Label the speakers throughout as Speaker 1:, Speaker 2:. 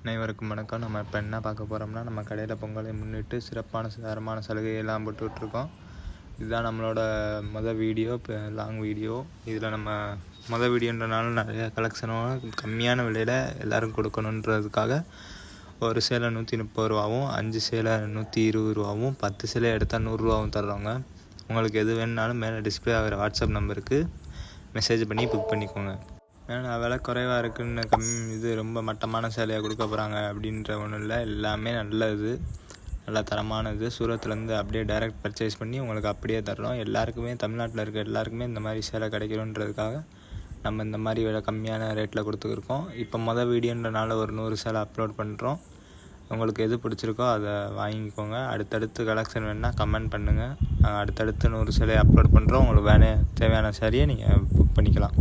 Speaker 1: அனைவருக்கும் வணக்கம். நம்ம இப்போ என்ன பார்க்க போகிறோம்னா, நம்ம கடையில் பொங்கலை முன்னிட்டு சிறப்பான தரமான சலுகையெல்லாம் போட்டுட்ருக்கோம். இதுதான் நம்மளோட வீடியோ, இப்போ லாங் வீடியோ. இதில் நம்ம வீடியோன்றனால நிறைய கலெக்ஷனும் கம்மியான விலையில் எல்லோரும் கொடுக்கணுன்றதுக்காக ஒரு சேலை 130 ரூபாவும், 5 சேலை 120 ரூபாவும், 10 சேலை எடுத்தால் 100 ரூபாவும் தர்றோங்க. உங்களுக்கு எது வேணுனாலும் மேலே டிஸ்பிளே ஆகிற வாட்ஸ்அப் நம்பருக்கு மெசேஜ் பண்ணி புக் பண்ணிக்கோங்க. ஏன்னா விலை குறைவாக இருக்குதுன்னு இது ரொம்ப மட்டமான சேலையாக கொடுக்க போகிறாங்க அப்படின்ற ஒன்றும் இல்லை. எல்லாமே நல்லது, நல்ல தரமானது. சூரத்துலேருந்து அப்படியே டைரக்ட் பர்ச்சேஸ் பண்ணி உங்களுக்கு அப்படியே தர்றோம். எல்லாருக்குமே, தமிழ்நாட்டில் இருக்க எல்லாருக்குமே இந்த மாதிரி சேலை கிடைக்கணுன்றதுக்காக நம்ம இந்த மாதிரி விலை கம்மியான ரேட்டில் கொடுத்துருக்கோம். இப்போ வீடியோன்றனால ஒரு 100 சேலை அப்லோட் பண்ணுறோம். உங்களுக்கு எது பிடிச்சிருக்கோ அதை வாங்கிக்கோங்க. அடுத்தடுத்து கலெக்ஷன் வேணுன்னா கமெண்ட் பண்ணுங்கள். நாங்கள் அடுத்தடுத்து 100 சேலையை அப்லோட் பண்ணுறோம். உங்களுக்கு தேவையான சேலையை நீங்கள் புக் பண்ணிக்கலாம்.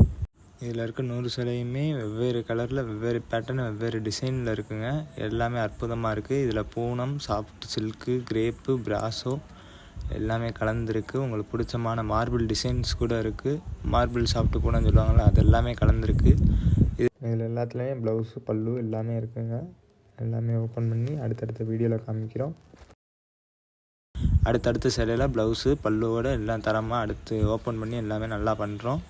Speaker 1: இதில் இருக்க 100 சேலையுமே வெவ்வேறு கலரில், வெவ்வேறு பேட்டர்ன், வெவ்வேறு டிசைனில் இருக்குதுங்க. எல்லாமே அற்புதமாக இருக்குது. இதில் Poonam, soft silk, crepe, brasso எல்லாமே கலந்துருக்கு. உங்களுக்கு பிடிச்சமான மார்பிள் டிசைன்ஸ் கூட இருக்குது. மார்பிள் சாஃப்ட் பூனம்னு சொல்லுவாங்கள்ல, அது எல்லாமே கலந்துருக்கு. இதில் எல்லாத்துலேயுமே ப்ளவுஸு, பல்லு எல்லாமே இருக்குதுங்க. எல்லாமே ஓப்பன் பண்ணி அடுத்தடுத்த வீடியோவில் காமிக்கிறோம். அடுத்தடுத்த சேலையில் ப்ளவுஸு, பல்லுவோடு எல்லாம் தரமாக அடுத்து ஓப்பன் பண்ணி எல்லாமே நல்லா பண்ணுறோம்.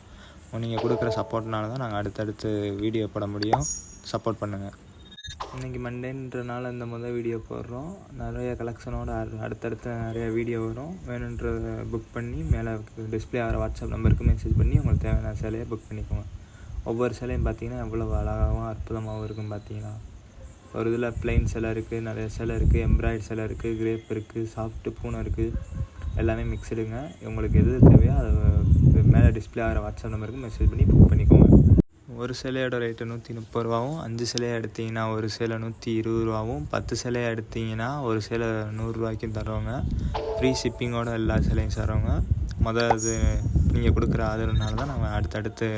Speaker 1: நீங்கள் கொடுக்குற சப்போர்ட்னால தான் நாங்கள் அடுத்தடுத்து வீடியோ போட முடியும். சப்போர்ட் பண்ணுங்கள். இன்றைக்கி மண்டேன்றனால இந்த வீடியோ போடுறோம். நிறைய கலெக்ஷனோட அடுத்தடுத்து நிறைய வீடியோ வரும். வேணுன்றதை புக் பண்ணி மேலே டிஸ்பிளே ஆகிற வாட்ஸ்அப் நம்பருக்கு மெசேஜ் பண்ணி உங்களுக்கு தேவையான சேலையை புக் பண்ணிக்கோங்க. ஒவ்வொரு சேலையும் பார்த்தீங்கன்னா எவ்வளோ அழகாகவும் அற்புதமாகவும் இருக்கும். பார்த்தீங்கன்னா ஒரு இதில் ப்ளைன் சேலை இருக்குது, நிறைய சேலை இருக்குது, எம்ப்ராய்டரி சேலை இருக்குது, கிரேப் இருக்குது, சாஃப்ட்டு பூனை இருக்குது, எல்லாமே மிக்சடுங்க. உங்களுக்கு எது தேவையோ அதை மேலே டிஸ்பிளே ஆகிற வாட்ஸ்அப் நம்பருக்கு மெசேஜ் பண்ணி புக் பண்ணிக்கோங்க. ஒரு சேலையோட ரேட்டு 130 ரூபாவும், 5 சேலையை எடுத்திங்கன்னா ஒரு சேலை 120 ரூபாவும், 10 சேலையை எடுத்திங்கன்னா ஒரு சேலை 100 ரூபாய்க்கும் தருவாங்க. ஃப்ரீ ஷிப்பிங்கோட எல்லா சேலையும் தருவாங்க. இது நீங்கள் கொடுக்குற ஆதரவுனால தான் நாங்கள் அடுத்தடுத்து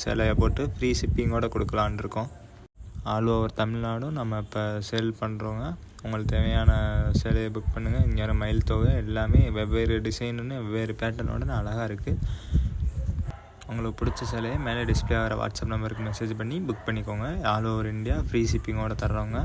Speaker 1: சேலையை போட்டு ஃப்ரீ ஷிப்பிங்கோடு கொடுக்கலான் இருக்கோம். ஆல் ஓவர் தமிழ்நாடும் நம்ம இப்போ சேல் பண்ணுறோங்க. உங்களுக்கு தேவையான சேலையை புக் பண்ணுங்கள். இங்கே மயில் தொகை எல்லாமே வெவ்வேறு டிசைனுன்னு வெவ்வேறு பேட்டர்னோட அழகாக இருக்குது. உங்களுக்கு பிடிச்ச சேலையை மேலே டிஸ்பிளே ஆகிற வாட்ஸ்அப் நம்பருக்கு மெசேஜ் பண்ணி புக் பண்ணிக்கோங்க. ஆல் ஓவர் இந்தியா ஃப்ரீ ஷிப்பிங்கோடு தர்றவங்க.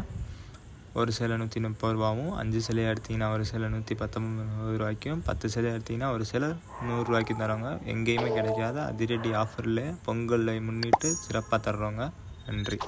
Speaker 1: ஒரு சேலை 130 ரூபாவும், 5 சேலையை எடுத்திங்கன்னா ஒரு சேலை 119 ரூபாய்க்கும், 10 சேலையை எடுத்திங்கன்னா ஒரு சேலை 100 ரூபாய்க்கும் தர்றவங்க. எங்கேயுமே கிடைக்காத அதிரடி ஆஃபரில் பொங்கலை முன்னிட்டு சிறப்பாக தர்றவங்க. நன்றி.